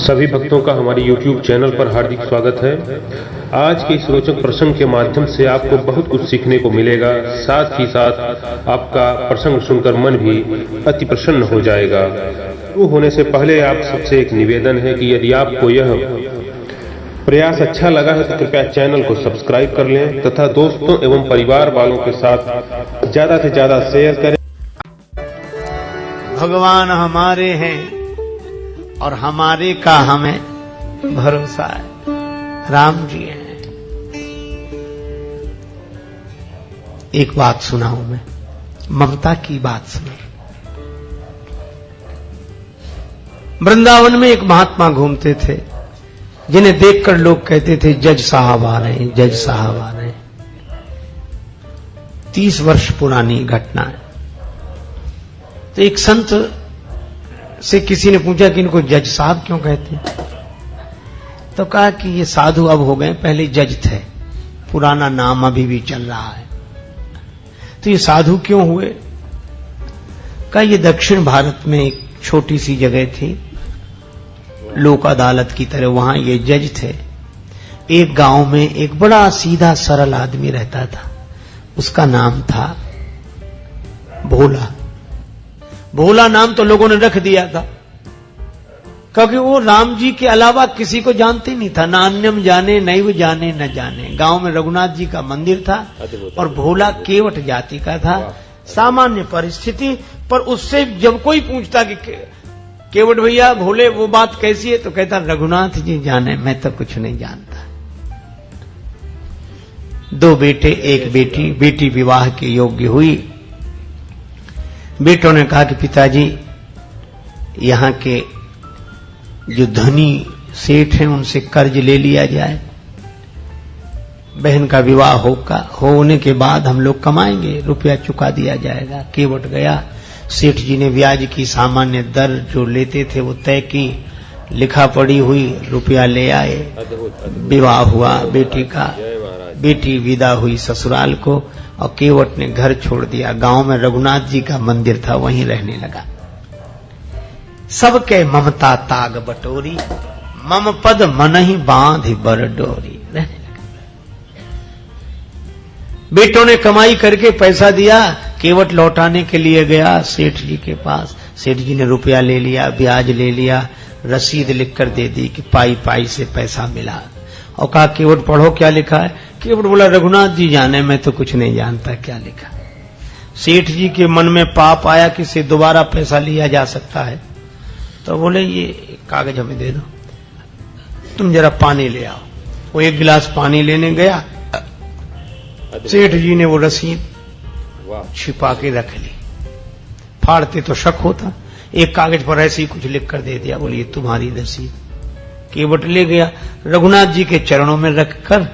सभी भक्तों का हमारे YouTube चैनल पर हार्दिक स्वागत है। आज के इस रोचक प्रसंग के माध्यम से आपको बहुत कुछ सीखने को मिलेगा। साथ ही साथ आपका प्रसंग सुनकर मन भी अति प्रसन्न हो जाएगा। शुरू होने से पहले आप सबसे एक निवेदन है कि यदि आपको यह प्रयास अच्छा लगा है तो कृपया चैनल को सब्सक्राइब कर लें तथा दोस्तों एवं परिवार वालों के साथ ज्यादा से ज्यादा शेयर करें। भगवान हमारे हैं और हमारे का हमें भरोसा है। राम जी हैं। एक बात सुनाऊं मैं, ममता की बात सुनो। वृंदावन में एक महात्मा घूमते थे जिन्हें देखकर लोग कहते थे जज साहब आ रहे हैं, जज साहब आ रहे हैं। 30 वर्ष पुरानी घटना है। तो एक संत से किसी ने पूछा कि इनको जज साहब क्यों कहते हैं? तो कहा कि ये साधु अब हो गए, पहले जज थे, पुराना नाम अभी भी चल रहा है। तो ये साधु क्यों हुए? कहा ये दक्षिण भारत में एक छोटी सी जगह थी, लोक अदालत की तरह, वहां ये जज थे। एक गांव में एक बड़ा सीधा सरल आदमी रहता था, उसका नाम था भोला। भोला नाम तो लोगों ने रख दिया था क्योंकि वो राम जी के अलावा किसी को जानते नहीं था, ना अन्यम जाने नैव जाने न जाने। गांव में रघुनाथ जी का मंदिर था और भोला केवट जाति का था। सामान्य परिस्थिति पर उससे जब कोई पूछता कि केवट भैया भोले वो बात कैसी है, तो कहता रघुनाथ जी जाने, मैं तो कुछ नहीं जानता। 2 बेटे 1 बेटी। बेटी विवाह के योग्य हुई। बेटों ने कहा कि पिताजी यहां के जो धनी सेठ हैं उनसे कर्ज ले लिया जाए, बहन का विवाह होने के बाद हम लोग कमाएंगे, रुपया चुका दिया जाएगा। केवट गया, सेठ जी ने ब्याज की सामान्य दर जो लेते थे वो तय की, लिखा पड़ी हुई, रुपया ले आए, विवाह हुआ बेटी का। बेटी विदा हुई ससुराल को और केवट ने घर छोड़ दिया। गांव में रघुनाथ जी का मंदिर था, वहीं रहने लगा। सबके ममता ताग बटोरी, मम पद मनहि बांध बर डोरी, रहने लगा। बेटों ने कमाई करके पैसा दिया, केवट लौटाने के लिए गया सेठ जी के पास। सेठ जी ने रुपया ले लिया, ब्याज ले लिया, रसीद लिखकर दे दी कि पाई पाई से पैसा मिला। और कहा केवट पढ़ो क्या लिखा है। केवट बोला रघुनाथ जी जाने, मैं तो कुछ नहीं जानता क्या लिखा। सेठ जी के मन में पाप आया कि इससे दोबारा पैसा लिया जा सकता है, तो बोले ये कागज हमें दे दो, तुम जरा पानी ले आओ। वो 1 गिलास पानी लेने गया, सेठ जी ने वो रसीद छिपा के रख ली। फाड़ते तो शक होता, एक कागज पर ऐसे ही कुछ लिख कर दे दिया, बोलिए तुम्हारी रसीद। केवट ले गया, रघुनाथ जी के चरणों में रखकर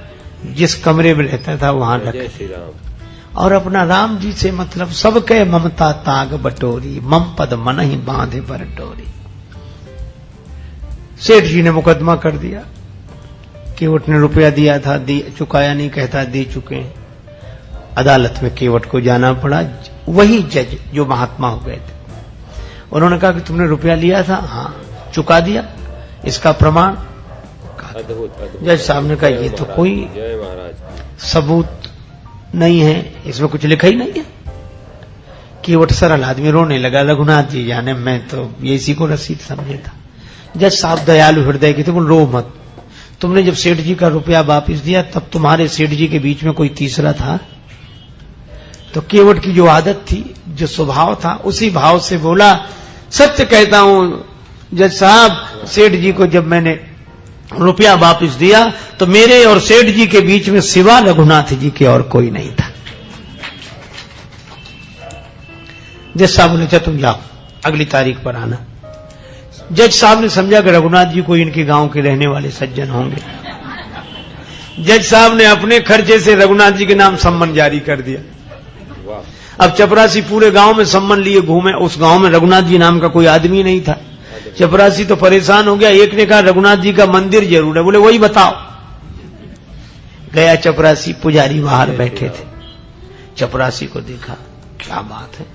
जिस कमरे में रहता था वहां रख दिया और अपना राम जी से मतलब सबके ममता ताग बटोरी, मम पद मन ही बांधे पर डोरी। सेठ जी ने मुकदमा कर दिया। केवट ने रुपया दिया था, चुकाया नहीं, कहता दे चुके हैं। अदालत में केवट को जाना पड़ा। वही जज जो महात्मा हो गए थे, उन्होंने कहा कि तुमने रुपया लिया था? हाँ। चुका दिया? इसका प्रमाण? जज साहब ने कहा ये तो कोई सबूत नहीं है, इसमें कुछ लिखा ही नहीं है। केवट सरल आदमी रोने लगा, रघुनाथ जी जाने, मैं तो ये इसी को रसीद समझे था। जज साहब दयालु हृदय के थे, बोल रो मत, तुमने जब सेठ जी का रुपया वापिस दिया तब तुम्हारे सेठ जी के बीच में कोई तीसरा था? तो केवट की जो आदत थी, जो स्वभाव था, उसी भाव से बोला सत्य कहता हूं जज साहब, सेठ जी को जब मैंने रुपया वापस दिया तो मेरे और सेठ जी के बीच में सिवा रघुनाथ जी के और कोई नहीं था। जज साहब ने कहा तुम जाओ, अगली तारीख पर आना। जज साहब ने समझा कि रघुनाथ जी कोई इनके गांव के रहने वाले सज्जन होंगे। जज साहब ने अपने खर्चे से रघुनाथ जी के नाम सम्मन जारी कर दिया। अब चपरासी पूरे गांव में सम्मन लिए घूमे, उस गांव में रघुनाथ जी नाम का कोई आदमी नहीं था। चपरासी तो परेशान हो गया। एक ने कहा रघुनाथ जी का मंदिर जरूर है, बोले वही बताओ। गया चपरासी, पुजारी बाहर बैठे थे। चपरासी को देखा, क्या बात है,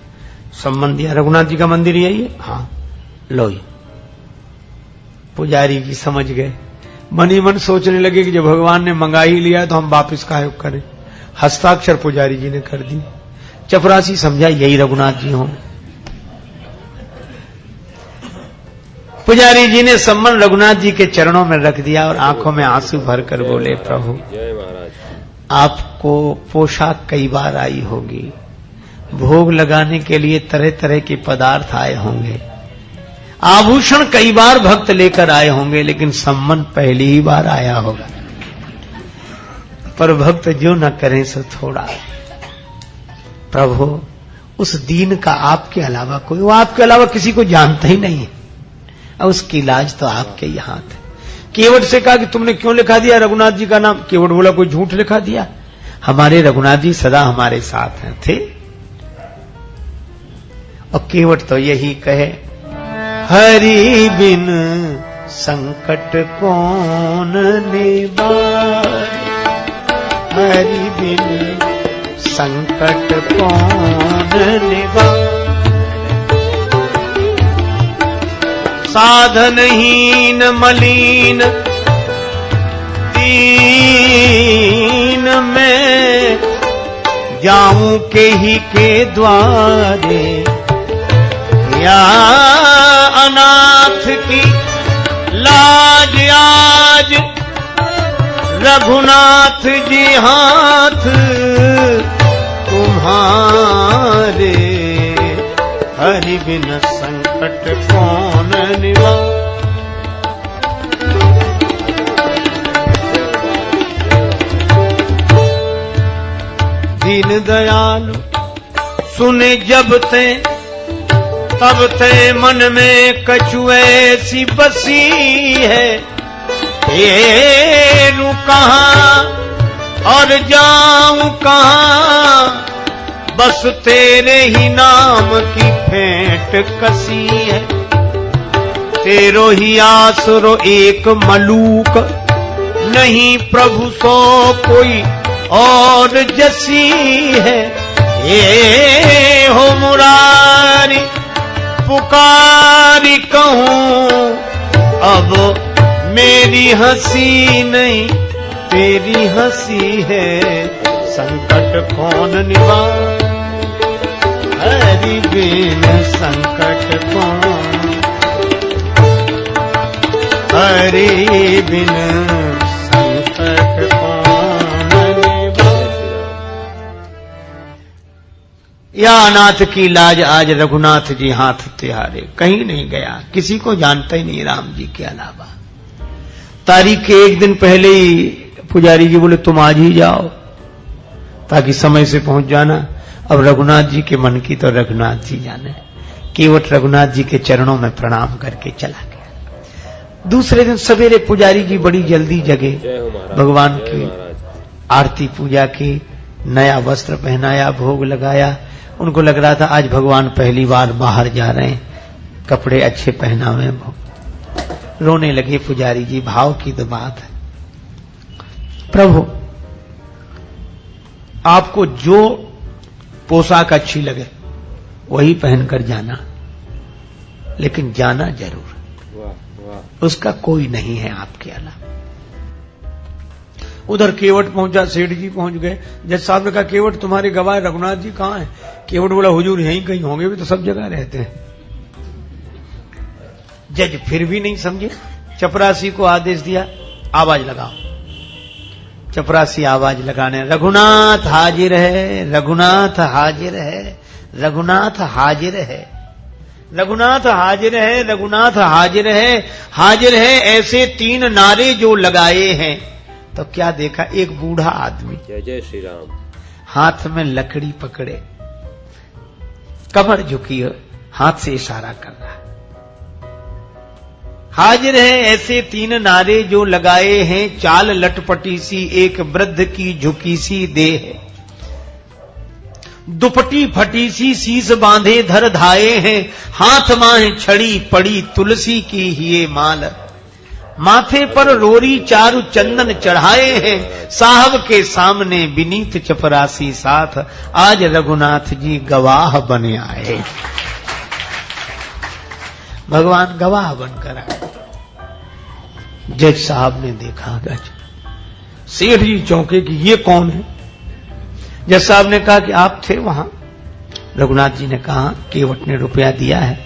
सम्मन दिया, रघुनाथ जी का मंदिर यही है? हाँ। लो पुजारी जी समझ गए, मन ही मन सोचने लगे कि जब भगवान ने मंगा ही लिया तो हम वापस काहे करें। हस्ताक्षर पुजारी जी ने कर दी। चपरासी समझा यही रघुनाथ जी होंगे। पुजारी जी ने सम्मन रघुनाथ जी के चरणों में रख दिया और आंखों में आंसू भरकर बोले, प्रभु आपको पोशाक कई बार आई होगी, भोग लगाने के लिए तरह तरह के पदार्थ आए होंगे, आभूषण कई बार भक्त लेकर आए होंगे, लेकिन सम्मन पहली ही बार आया होगा। पर भक्त जो न करें सो थोड़ा। प्रभु उस दीन का आपके अलावा कोई, वो आपके अलावा किसी को जानता ही नहीं है, और उसकी इलाज तो आपके ही हाथ है। केवट से कहा कि तुमने क्यों लिखा दिया रघुनाथ जी का नाम? केवट बोला कोई झूठ लिखा दिया, हमारे रघुनाथ जी सदा हमारे साथ हैं थे। और केवट तो यही कहे, हरि बिन संकट कौन निवारे, हरि बिन संकट कौन निवारे, साधनहीन मलिन दीन में जाऊं के ही के द्वारे, या अनाथ की लाज आज रघुनाथ जी हाथ तुम्हारे, हरि बिन संकट कौन निवारे। दीन दयालु सुने जब ते, तब ते मन में कछु ऐसी बसी है, फेरू कहां और जाऊं कहां, बस तेरे ही नाम की फेंट कसी है, तेरो ही आसरो एक मलूक, नहीं प्रभु सो कोई और जसी है। ये हो मुरारी पुकारी कहूं, अब मेरी हंसी नहीं तेरी हंसी है, संकट कौन निवारे, हरि बिन संकट कौन, हरि बिन संकट कौन निवारे। या अनाथ की लाज आज रघुनाथ जी हाथ तिहारे, कहीं नहीं गया, किसी को जानता ही नहीं राम जी के अलावा। तारीख के एक दिन पहले ही पुजारी जी बोले तुम आज ही जाओ ताकि समय से पहुंच जाना। अब रघुनाथ जी के मन की तो रघुनाथ जी जाने। केवट रघुनाथ जी के चरणों में प्रणाम करके चला गया। दूसरे दिन सवेरे पुजारी जी बड़ी जल्दी जगे, भगवान की आरती पूजा की, नया वस्त्र पहनाया, भोग लगाया। उनको लग रहा था आज भगवान पहली बार बाहर जा रहे हैं, कपड़े अच्छे पहनावे। रोने लगे पुजारी जी, भाव की तो बात है। प्रभु आपको जो पोशाक अच्छी लगे वही पहनकर जाना, लेकिन जाना जरूर, उसका कोई नहीं है आपके अलावा। उधर केवट पहुंचा, सेठ जी पहुंच गए। जज साहब ने कहा केवट तुम्हारे गवाह रघुनाथ जी कहां हैं? केवट बोला हुजूर यहीं कहीं होंगे, भी तो सब जगह रहते हैं। जज फिर भी नहीं समझे, चपरासी को आदेश दिया आवाज लगाओ। चपरासी आवाज लगाने, रघुनाथ हाजिर है, रघुनाथ हाजिर है, रघुनाथ हाजिर है, रघुनाथ हाजिर है, रघुनाथ हाजिर है, हाजिर है। ऐसे 3 नारे जो लगाए हैं तो क्या देखा, एक बूढ़ा आदमी जय जय श्री राम, हाथ में लकड़ी पकड़े, कमर झुकी है, हाथ से इशारा कर रहा है। हाजिर है ऐसे 3 नारे जो लगाए हैं, चाल लटपटी सी एक वृद्ध की झुकी सी देह, दुपटी फटी सी शीस बांधे धर धाये हैं, हाथ माहे छड़ी पड़ी तुलसी की ही माल, माथे पर रोरी चारु चंदन चढ़ाए हैं, साहब के सामने विनीत चपरासी साथ, आज रघुनाथ जी गवाह बने आए। भगवान गवाह बनकर आए। जज साहब ने देखा गज। सेठ जी चौंके कि ये कौन है। जज साहब ने कहा कि आप थे वहां। रघुनाथ जी ने कहा केवट ने रुपया दिया है,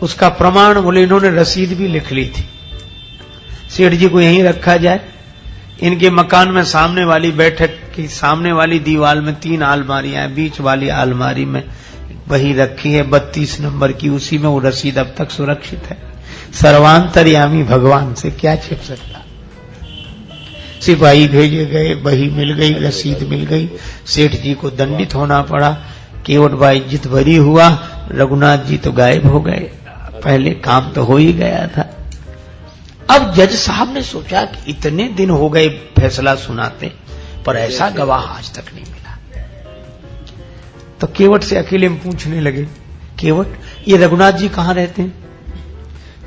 उसका प्रमाण बोले इन्होंने रसीद भी लिख ली थी। सेठ जी को यहीं रखा जाए। इनके मकान में सामने वाली बैठक की सामने वाली दीवार में 3 अलमारियां हैं, बीच वाली अलमारी में वही रखी है 32 नंबर की, उसी में वो रसीद अब तक सुरक्षित है। सर्वांतर्यामी भगवान से क्या छिप सकता। सिपाही भेजे गए, वही मिल गई, रसीद मिल गई। सेठ जी को दंडित होना पड़ा। केवट भाई इज्जत भरी हुआ। रघुनाथ जी तो गायब हो गए। पहले काम तो हो ही गया था। अब जज साहब ने सोचा कि इतने दिन हो गए फैसला सुनाते, पर ऐसा गवाह आज तक नहीं मिला। तो केवट से अकेले में पूछने लगे, केवट ये रघुनाथ जी कहां रहते हैं?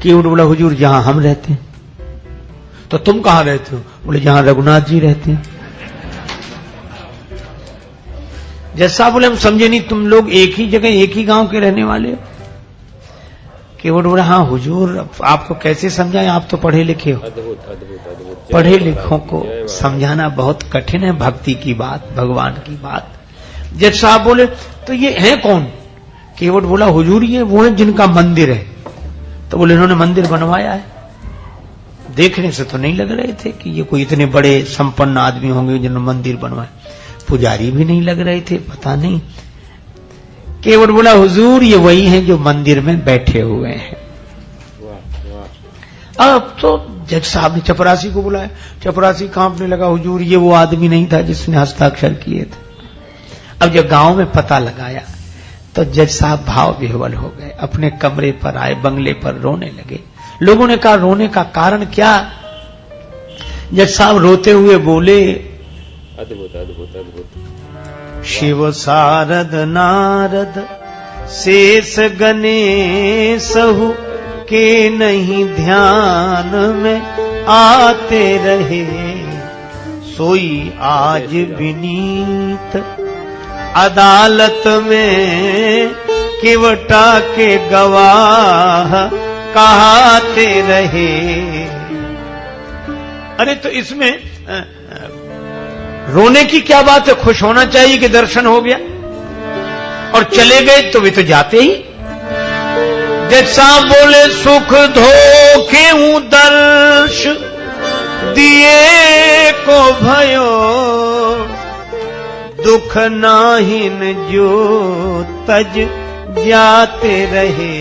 केवट बोला हुजूर जहां हम रहते हैं। तो तुम कहां रहते हो? बोले जहां रघुनाथ जी रहते हैं। जज साहब बोले हम समझे नहीं, तुम लोग एक ही जगह एक ही गांव के रहने वाले हो? केवट बोला हाँ हुजूर, आपको कैसे समझाएं, आप तो पढ़े लिखे हो। पढ़े लिखों को समझाना बहुत कठिन है, भक्ति की बात, भगवान की बात। जज साहब बोले तो ये है कौन? केवट बोला हुजूर ये वो है जिनका मंदिर है। तो बोले इन्होंने मंदिर बनवाया है? देखने से तो नहीं लग रहे थे कि ये कोई इतने बड़े संपन्न आदमी होंगे जिन्होंने मंदिर बनवाए। पुजारी भी नहीं लग रहे थे, पता नहीं। केवट बोला हुजूर ये वही हैं जो मंदिर में बैठे हुए हैं। अब तो जज साहब ने चपरासी को बुलाया। चपरासी कांपने लगा, हुजूर ये वो आदमी नहीं था जिसने हस्ताक्षर किए थे। अब जब गांव में पता लगाया तो जज साहब भाव विह्वल हो गए। अपने कमरे पर आए, बंगले पर रोने लगे। लोगों ने कहा रोने का कारण क्या? जज साहब रोते हुए बोले अद्भुत अद्भुत अद्भुत। शिव शारद नारद शेष गणेशहु के नहीं ध्यान में आते रहे, सोई आज विनीत अदालत में केवटा के गवाह कहाते रहे। अरे तो इसमें रोने की क्या बात है? खुश होना चाहिए कि दर्शन हो गया। और चले गए तो वे तो जाते ही। जज साहब बोले सुख धोखे दर्श दिए को भयो, दुख नाहिन जो तज जाते रहे।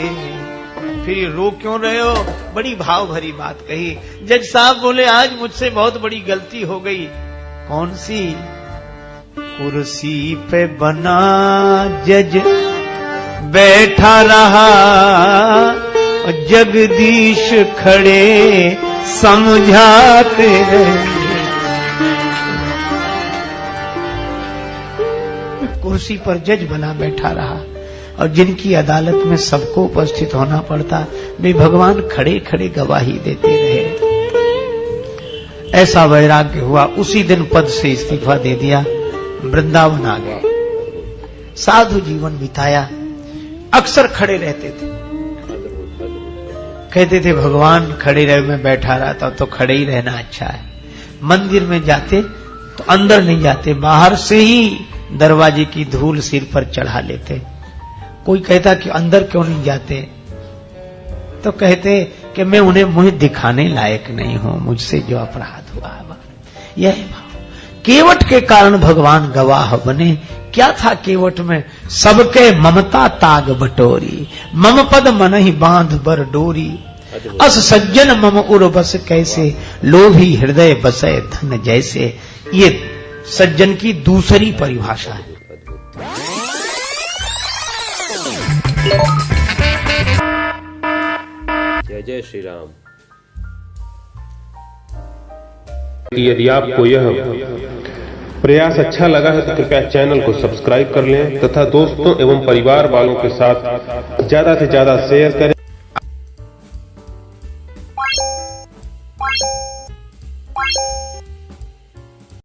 फिर रो क्यों रहे हो? बड़ी भाव भरी बात कही। जज साहब बोले आज मुझसे बहुत बड़ी गलती हो गई। कौन सी? कुर्सी पे बना जज बैठा रहा और जगदीश खड़े समझाते रहे। कुर्सी पर जज बना बैठा रहा और जिनकी अदालत में सबको उपस्थित होना पड़ता, वे भगवान खड़े खड़े गवाही देते रहे। ऐसा वैराग्य हुआ। उसी दिन पद से इस्तीफा दे दिया, वृंदावन आ गए, साधु जीवन बिताया। अक्सर खड़े रहते थे, कहते थे भगवान खड़े रहे, मैं बैठा रहता तो खड़े ही रहना अच्छा है। मंदिर में जाते तो अंदर नहीं जाते, बाहर से ही दरवाजे की धूल सिर पर चढ़ा लेते। कोई कहता कि अंदर क्यों नहीं जाते? तो कहते कि मैं उन्हें मुझे दिखाने लायक नहीं हूं, मुझसे जो अपराध हुआ। यह भाव केवट के कारण भगवान गवाह बने। क्या था केवट में? सबके ममता ताग बटोरी, मम पद मन ही बांध बर डोरी। अस सज्जन मम उर बस कैसे, लोभी हृदय बसे धन जैसे। ये सज्जन की दूसरी परिभाषा है। जय जय श्री राम। यदि आपको यह प्रयास अच्छा लगा है तो कृपया चैनल को सब्सक्राइब कर लें तथा दोस्तों एवं परिवार वालों के साथ ज्यादा से ज्यादा शेयर करें।